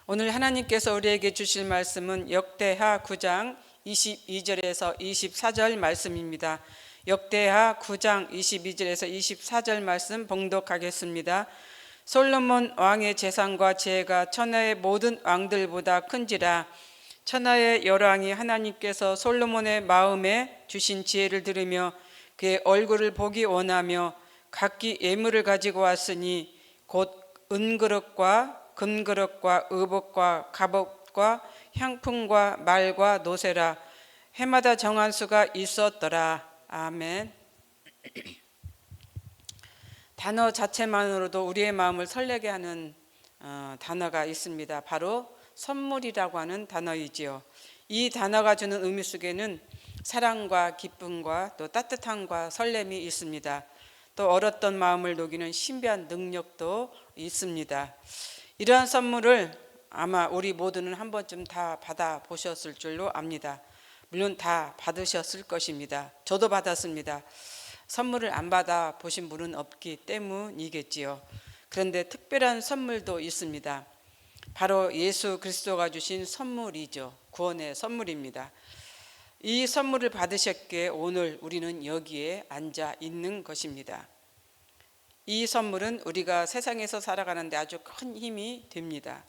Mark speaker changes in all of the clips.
Speaker 1: 오늘 하나님께서 우리에게 주실 말씀은 역대하 9장 22절에서 24절 말씀입니다. 역대하 9장 22절에서 24절 말씀 봉독하겠습니다. 솔로몬 왕의 재산과 지혜가 천하의 모든 왕들보다 큰지라. 천하의 열왕이 하나님께서 솔로몬의 마음에 주신 지혜를 들으며 그의 얼굴을 보기 원하며 각기 예물을 가지고 왔으니 곧 은그릇과 금그릇과 의복과 갑옷과 향품과 말과 노새라. 해마다 정한 수가 있었더라. 아멘. 단어 자체만으로도 우리의 마음을 설레게 하는 단어가 있습니다. 바로 선물이라고 하는 단어이지요. 이 단어가 주는 의미 속에는 사랑과 기쁨과 또 따뜻함과 설렘이 있습니다. 또 얼었던 마음을 녹이는 신비한 능력도 있습니다. 이러한 선물을 아마 우리 모두는 한 번쯤 다 받아보셨을 줄로 압니다. 물론 다 받으셨을 것입니다. 저도 받았습니다. 선물을 안 받아보신 분은 없기 때문이겠지요. 그런데 특별한 선물도 있습니다. 바로 예수 그리스도가 주신 선물이죠. 구원의 선물입니다. 이 선물을 받으셨기에 오늘 우리는 여기에 앉아 있는 것입니다. 이 선물은 우리가 세상에서 살아가는데 아주 큰 힘이 됩니다.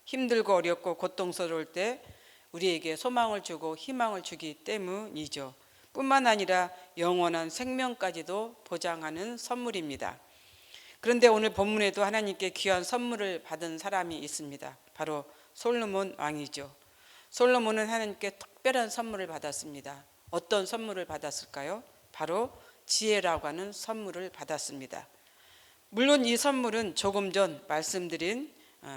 Speaker 1: 힘들고 어렵고 고통스러울 때 우리에게 소망을 주고 희망을 주기 때문이죠. 뿐만 아니라 영원한 생명까지도 보장하는 선물입니다. 그런데 오늘 본문에도 하나님께 귀한 선물을 받은 사람이 있습니다. 바로 솔로몬 왕이죠. 솔로몬은 하나님께 특별한 선물을 받았습니다. 어떤 선물을 받았을까요? 바로 지혜라고 하는 선물을 받았습니다. 물론 이 선물은 조금 전 말씀드린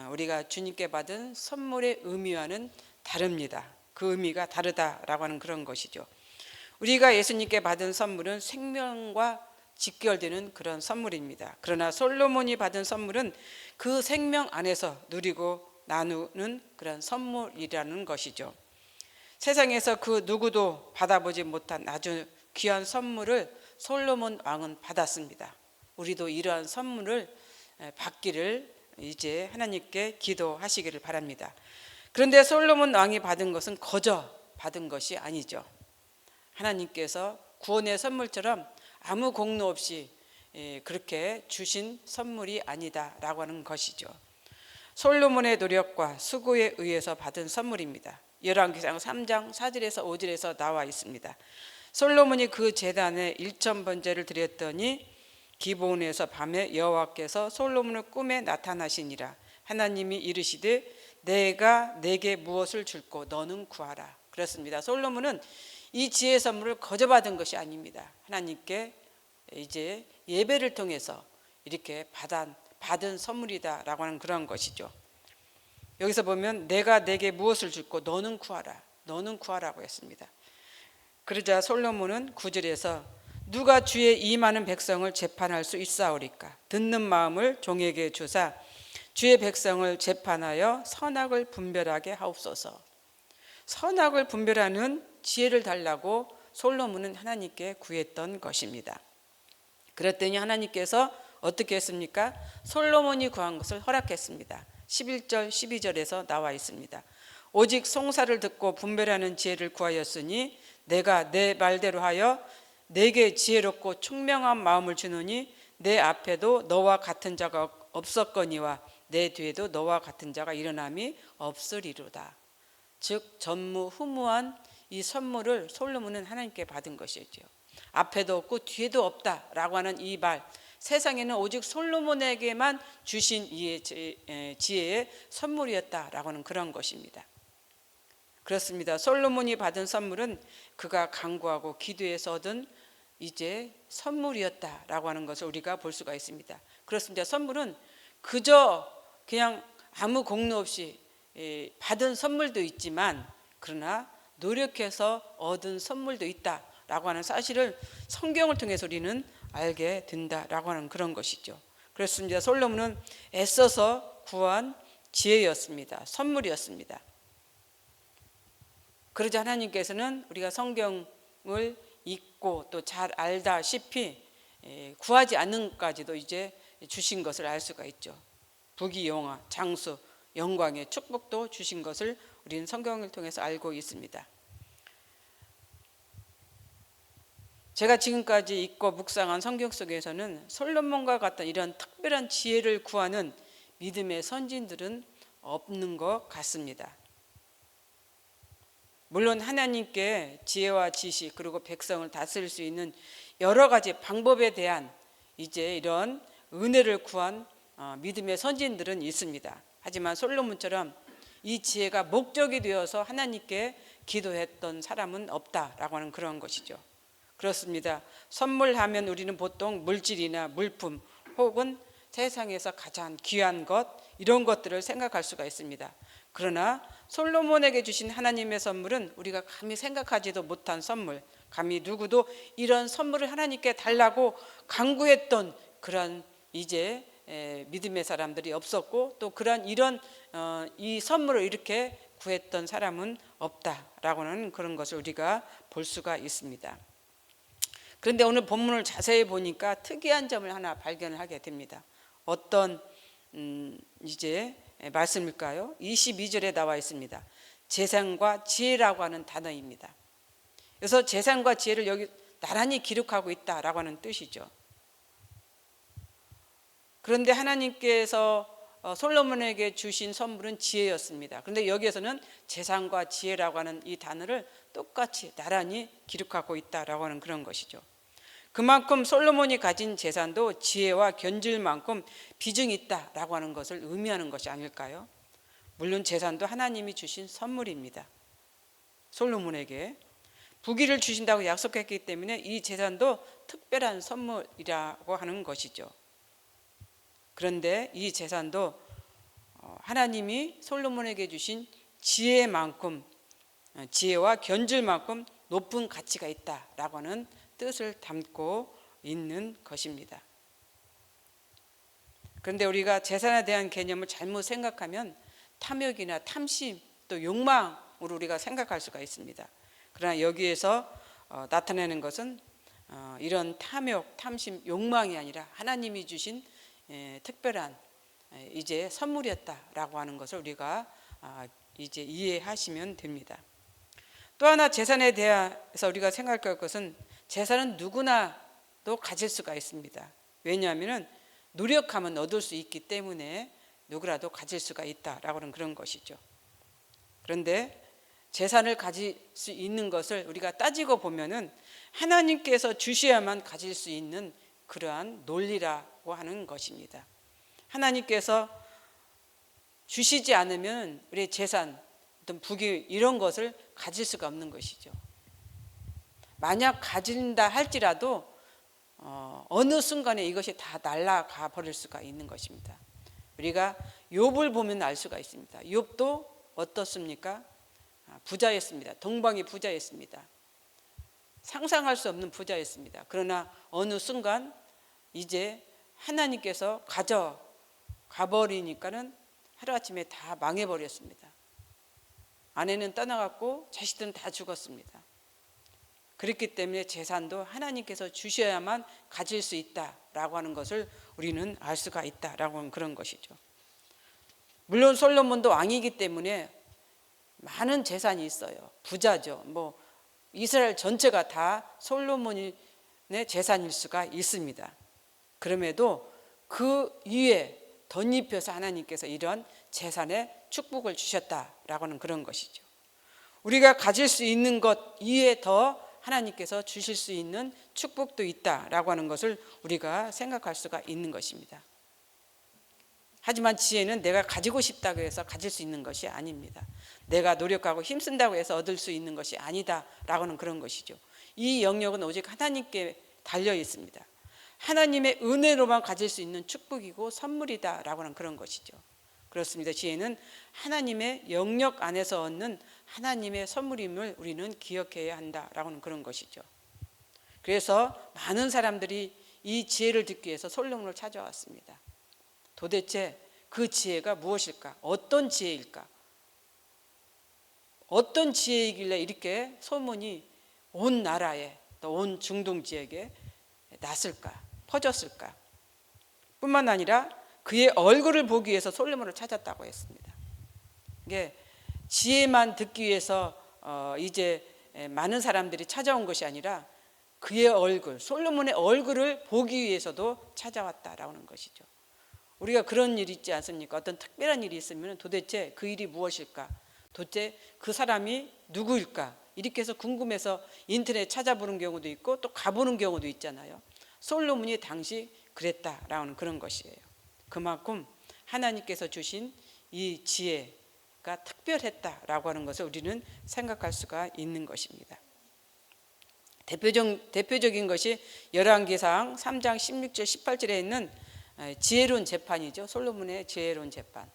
Speaker 1: 우리가 주님께 받은 선물의 의미와는 다릅니다. 그 의미가 다르다라고 하는 그런 것이죠. 우리가 예수님께 받은 선물은 생명과 직결되는 그런 선물입니다. 그러나 솔로몬이 받은 선물은 그 생명 안에서 누리고 나누는 그런 선물이라는 것이죠. 세상에서 그 누구도 받아보지 못한 아주 귀한 선물을 솔로몬 왕은 받았습니다. 우리도 이러한 선물을 받기를 이제 하나님께 기도하시기를 바랍니다. 그런데 솔로몬 왕이 받은 것은 거저 받은 것이 아니죠. 하나님께서 구원의 선물처럼 아무 공로 없이 그렇게 주신 선물이 아니다라고 하는 것이죠. 솔로몬의 노력과 수고에 의해서 받은 선물입니다. 열왕기상 3장 4절에서 5절에서 나와 있습니다. 솔로몬이 그 제단에 1000번제를 드렸더니 기브온에서 밤에 여호와께서 솔로몬의 꿈에 나타나시니라. 하나님이 이르시되 내가 내게 무엇을 줄고 너는 구하라. 그렇습니다. 솔로몬은 이 지혜 선물을 거저 받은 것이 아닙니다. 하나님께 이제 예배를 통해서 이렇게 받은 선물이다라고 하는 그런 것이죠. 여기서 보면 내가 내게 무엇을 줄고 너는 구하라. 너는 구하라고 했습니다. 그러자 솔로몬은 9절에서 누가 주의 이 많은 백성을 재판할 수 있사오리까? 듣는 마음을 종에게 주사 주의 백성을 재판하여 선악을 분별하게 하옵소서. 선악을 분별하는 지혜를 달라고 솔로몬은 하나님께 구했던 것입니다. 그랬더니 하나님께서 어떻게 했습니까? 솔로몬이 구한 것을 허락했습니다. 11절 12절에서 나와 있습니다. 오직 송사를 듣고 분별하는 지혜를 구하였으니 내가 내 말대로 하여 내게 지혜롭고 총명한 마음을 주노니 내 앞에도 너와 같은 자가 없었거니와 내 뒤에도 너와 같은 자가 일어남이 없으리로다. 즉 전무후무한 이 선물을 솔로몬은 하나님께 받은 것이죠. 앞에도 없고 뒤에도 없다라고 하는 이 말, 세상에는 오직 솔로몬에게만 주신 이 지혜의 선물이었다라고 하는 그런 것입니다. 그렇습니다. 솔로몬이 받은 선물은 그가 간구하고 기도해서 얻은 이제 선물이었다라고 하는 것을 우리가 볼 수가 있습니다. 그렇습니다. 선물은 그저 그냥 아무 공로 없이 받은 선물도 있지만 그러나 노력해서 얻은 선물도 있다라고 하는 사실을 성경을 통해서 우리는 알게 된다라고 하는 그런 것이죠. 그렇습니다. 솔로몬은 애써서 구한 지혜였습니다. 선물이었습니다. 그러자 하나님께서는 우리가 성경을 읽고 또 잘 알다시피 구하지 않는 것까지도 이제 주신 것을 알 수가 있죠. 부귀영화, 장수 영광의 축복도 주신 것을 우리는 성경을 통해서 알고 있습니다. 제가 지금까지 읽고 묵상한 성경 속에서는 솔로몬과 같은 이런 특별한 지혜를 구하는 믿음의 선진들은 없는 것 같습니다. 물론 하나님께 지혜와 지식 그리고 백성을 다스릴 수 있는 여러 가지 방법에 대한 이제 이런 은혜를 구한 믿음의 선진들은 있습니다. 하지만 솔로몬처럼 이 지혜가 목적이 되어서 하나님께 기도했던 사람은 없다라고 하는 그런 것이죠. 그렇습니다. 선물하면 우리는 보통 물질이나 물품 혹은 세상에서 가장 귀한 것 이런 것들을 생각할 수가 있습니다. 그러나 솔로몬에게 주신 하나님의 선물은 우리가 감히 생각하지도 못한 선물, 감히 누구도 이런 선물을 하나님께 달라고 강구했던 그런 이제 믿음의 사람들이 없었고 또 그런 이런 이 선물을 이렇게 구했던 사람은 없다라고는 그런 것을 우리가 볼 수가 있습니다. 그런데 오늘 본문을 자세히 보니까 특이한 점을 하나 발견을 하게 됩니다. 어떤 이제 말씀일까요? 22절에 나와 있습니다. 재산과 지혜라고 하는 단어입니다. 그래서 재산과 지혜를 여기 나란히 기록하고 있다라고 하는 뜻이죠. 그런데 하나님께서 솔로몬에게 주신 선물은 지혜였습니다. 그런데 여기에서는 재산과 지혜라고 하는 이 단어를 똑같이 나란히 기록하고 있다라고 하는 그런 것이죠. 그만큼 솔로몬이 가진 재산도 지혜와 견줄만큼 비중이 있다라고 하는 것을 의미하는 것이 아닐까요? 물론 재산도 하나님이 주신 선물입니다. 솔로몬에게 부귀를 주신다고 약속했기 때문에 이 재산도 특별한 선물이라고 하는 것이죠. 그런데 이 재산도 하나님이 솔로몬에게 주신 지혜만큼 지혜와 견줄만큼 높은 가치가 있다라고 하는 뜻을 담고 있는 것입니다. 그런데 우리가 재산에 대한 개념을 잘못 생각하면 탐욕이나 탐심 또 욕망으로 우리가 생각할 수가 있습니다. 그러나 여기에서 나타내는 것은 이런 탐욕, 탐심, 욕망이 아니라 하나님이 주신 특별한 이제 선물이었다라고 하는 것을 우리가 이제 이해하시면 됩니다. 또 하나 재산에 대해서 우리가 생각할 것은 재산은 누구나도 가질 수가 있습니다. 왜냐하면 노력하면 얻을 수 있기 때문에 누구라도 가질 수가 있다라고 하는 그런 것이죠. 그런데 재산을 가질 수 있는 것을 우리가 따지고 보면은 하나님께서 주셔야만 가질 수 있는 그러한 논리라고 하는 것입니다. 하나님께서 주시지 않으면 우리의 재산, 어떤 부귀 이런 것을 가질 수가 없는 것이죠. 만약 가진다 할지라도 어느 순간에 이것이 다 날아가 버릴 수가 있는 것입니다. 우리가 욥을 보면 알 수가 있습니다. 욥도 어떻습니까? 부자였습니다. 동방이 부자였습니다. 상상할 수 없는 부자였습니다. 그러나 어느 순간 이제 하나님께서 가버리니까는 하루아침에 다 망해버렸습니다. 아내는 떠나갔고 자식들은 다 죽었습니다. 그렇기 때문에 재산도 하나님께서 주셔야만 가질 수 있다라고 하는 것을 우리는 알 수가 있다라고 하는 그런 것이죠. 물론 솔로몬도 왕이기 때문에 많은 재산이 있어요. 부자죠. 이스라엘 전체가 다 솔로몬의 재산일 수가 있습니다. 그럼에도 그 위에 덧입혀서 하나님께서 이런 재산에 축복을 주셨다라고 하는 그런 것이죠. 우리가 가질 수 있는 것 이외에 더 하나님께서 주실 수 있는 축복도 있다라고 하는 것을 우리가 생각할 수가 있는 것입니다. 하지만 지혜는 내가 가지고 싶다고 해서 가질 수 있는 것이 아닙니다. 내가 노력하고 힘쓴다고 해서 얻을 수 있는 것이 아니다라고 하는 그런 것이죠. 이 영역은 오직 하나님께 달려 있습니다. 하나님의 은혜로만 가질 수 있는 축복이고 선물이다라고 하는 그런 것이죠. 그렇습니다. 지혜는 하나님의 영역 안에서 얻는 하나님의 선물임을 우리는 기억해야 한다라고 하는 그런 것이죠. 그래서 많은 사람들이 이 지혜를 듣기 위해서 솔로몬을 찾아왔습니다. 도대체 그 지혜가 무엇일까? 어떤 지혜일까? 어떤 지혜이길래 이렇게 소문이 온 나라에 또 온 중동 지역에 났을까? 퍼졌을까? 뿐만 아니라 그의 얼굴을 보기 위해서 솔로몬을 찾았다고 했습니다. 이게 지혜만 듣기 위해서 이제 많은 사람들이 찾아온 것이 아니라 그의 얼굴, 솔로몬의 얼굴을 보기 위해서도 찾아왔다라는 것이죠. 우리가 그런 일이 있지 않습니까? 어떤 특별한 일이 있으면 도대체 그 일이 무엇일까? 도대체 그 사람이 누구일까? 이렇게 해서 궁금해서 인터넷 찾아보는 경우도 있고 또 가보는 경우도 있잖아요. 솔로몬이 당시 그랬다라는 그런 것이에요. 그만큼 하나님께서 주신 이 지혜가 특별했다라고 하는 것을 우리는 생각할 수가 있는 것입니다. 대표적인 것이 열왕기상 3장 16절 18절에 있는 지혜로운 재판이죠. 솔로몬의 지혜로운 재판.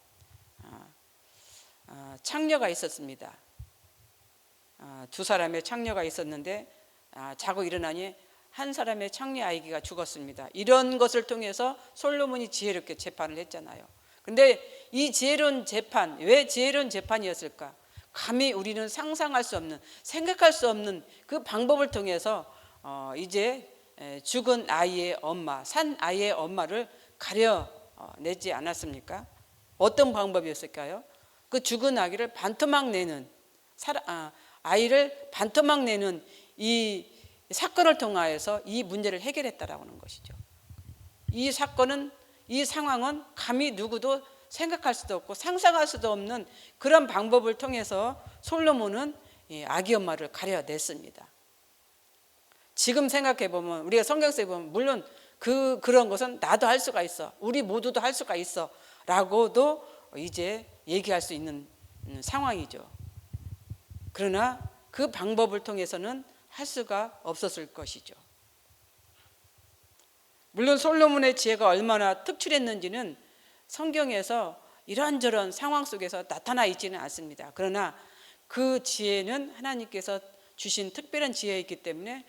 Speaker 1: 창녀가 있었습니다. 두 사람의 창녀가 있었는데 자고 일어나니 한 사람의 창녀 아이가 죽었습니다. 이런 것을 통해서 솔로몬이 지혜롭게 재판을 했잖아요. 근데 이 지혜로운 재판, 왜 지혜로운 재판이었을까? 감히 우리는 상상할 수 없는, 생각할 수 없는 그 방법을 통해서 이제 죽은 아이의 엄마, 산 아이의 엄마를 가려내지 않았습니까? 어떤 방법이었을까요? 그 죽은 아기를 반토막 내는, 아이를 반토막 내는 이 사건을 통하여서 이 문제를 해결했다라고 하는 것이죠. 이 사건은, 이 상황은 감히 누구도 생각할 수도 없고 상상할 수도 없는 그런 방법을 통해서 솔로몬은 아기 엄마를 가려냈습니다. 지금 생각해 보면, 우리가 성경에 보면 물론 그런 것은 나도 할 수가 있어, 우리 모두도 할 수가 있어 라고도 이제 얘기할 수 있는 상황이죠. 그러나 그 방법을 통해서는 할 수가 없었을 것이죠. 물론 솔로몬의 지혜가 얼마나 특출했는지는 성경에서 이런저런 상황 속에서 나타나 있지는 않습니다. 그러나 그 지혜는 하나님께서 주신 특별한 지혜이기 때문에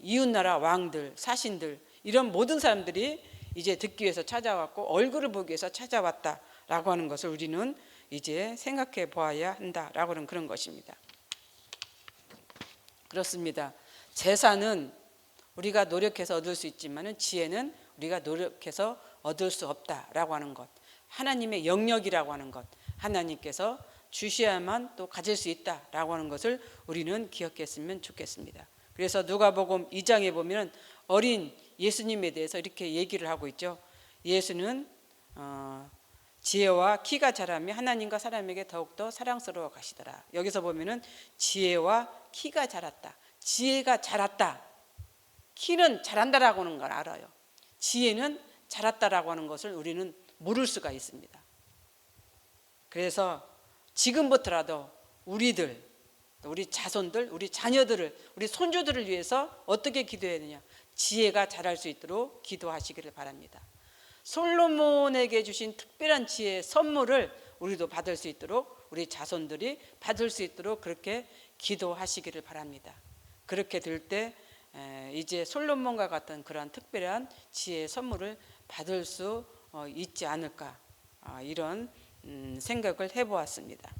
Speaker 1: 이웃나라 왕들, 사신들, 이런 모든 사람들이 이제 듣기 위해서 찾아왔고 얼굴을 보기 위해서 찾아왔다라고 하는 것을 우리는 이제 생각해 보아야 한다라고 하는 그런 것입니다. 그렇습니다. 재산은 우리가 노력해서 얻을 수 있지만 지혜는 우리가 노력해서 얻을 수 없다라고 하는 것, 하나님의 영역이라고 하는 것, 하나님께서 주셔야만 또 가질 수 있다라고 하는 것을 우리는 기억했으면 좋겠습니다. 그래서 누가복음 2장에 보면 어린 예수님에 대해서 이렇게 얘기를 하고 있죠. 예수는 지혜와 키가 자라며 하나님과 사람에게 더욱더 사랑스러워 가시더라. 여기서 보면은 지혜와 키가 자랐다, 지혜가 자랐다. 키는 자란다라고 하는 걸 알아요. 지혜는 자랐다라고 하는 것을 우리는 모를 수가 있습니다. 그래서 지금부터라도 우리들, 우리 자손들, 우리 자녀들을, 우리 손주들을 위해서 어떻게 기도해야 되냐? 지혜가 자랄 수 있도록 기도하시기를 바랍니다. 솔로몬에게 주신 특별한 지혜의 선물을 우리도 받을 수 있도록, 우리 자손들이 받을 수 있도록 그렇게 기도하시기를 바랍니다. 그렇게 될 때 이제 솔로몬과 같은 그러한 특별한 지혜의 선물을 받을 수 있지 않을까, 이런 생각을 해보았습니다.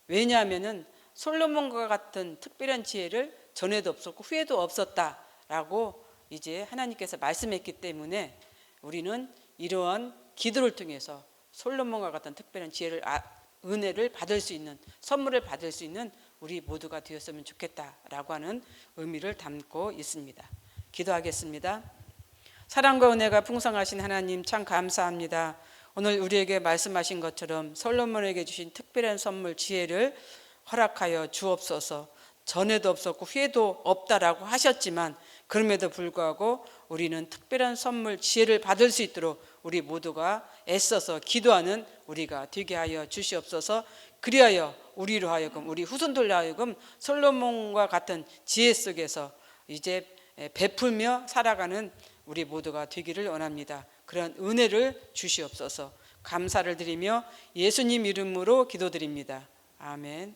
Speaker 1: 왜냐하면은 솔로몬과 같은 특별한 지혜를 전에도 없었고 후에도 없었다라고 이제 하나님께서 말씀했기 때문에 우리는 이러한 기도를 통해서 솔로몬과 같은 특별한 지혜를, 은혜를 받을 수 있는, 선물을 받을 수 있는 우리 모두가 되었으면 좋겠다라고 하는 의미를 담고 있습니다. 기도하겠습니다. 사랑과 은혜가 풍성하신 하나님, 참 감사합니다. 오늘 우리에게 말씀하신 것처럼 솔로몬에게 주신 특별한 선물 지혜를 허락하여 주옵소서. 전에도 없었고 후에도 없다라고 하셨지만 그럼에도 불구하고 우리는 특별한 선물 지혜를 받을 수 있도록 우리 모두가 애써서 기도하는 우리가 되게 하여 주시옵소서. 그리하여 우리로 하여금, 우리 후손들로 하여금 솔로몬과 같은 지혜 속에서 이제 베풀며 살아가는 우리 모두가 되기를 원합니다. 그런 은혜를 주시옵소서. 감사를 드리며 예수님 이름으로 기도드립니다. 아멘.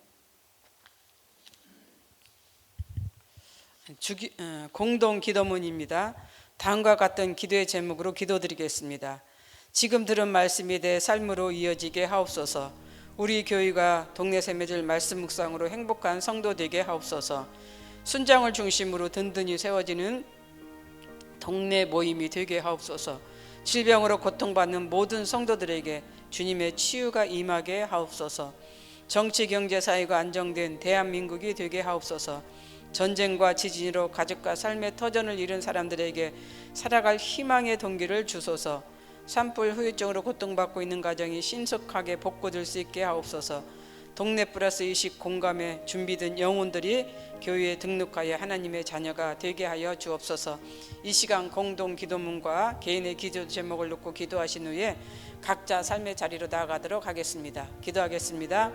Speaker 1: 공동 기도문입니다. 다음과 같은 기도의 제목으로 기도드리겠습니다. 지금 들은 말씀이 내 삶으로 이어지게 하옵소서. 우리 교회가 동네 세매질 말씀 묵상으로 행복한 성도 되게 하옵소서. 순장을 중심으로 든든히 세워지는 동네 모임이 되게 하옵소서. 질병으로 고통받는 모든 성도들에게 주님의 치유가 임하게 하옵소서. 정치, 경제, 사회가 안정된 대한민국이 되게 하옵소서. 전쟁과 지진으로 가족과 삶의 터전을 잃은 사람들에게 살아갈 희망의 동기를 주소서. 산불 후유증으로 고통받고 있는 가정이 신속하게 복구될 수 있게 하옵소서. 동네 플러스 의식 공감에 준비된 영혼들이 교회에 등록하여 하나님의 자녀가 되게 하여 주옵소서. 이 시간 공동 기도문과 개인의 기도 제목을 놓고 기도하신 후에 각자 삶의 자리로 나아가도록 하겠습니다. 기도하겠습니다.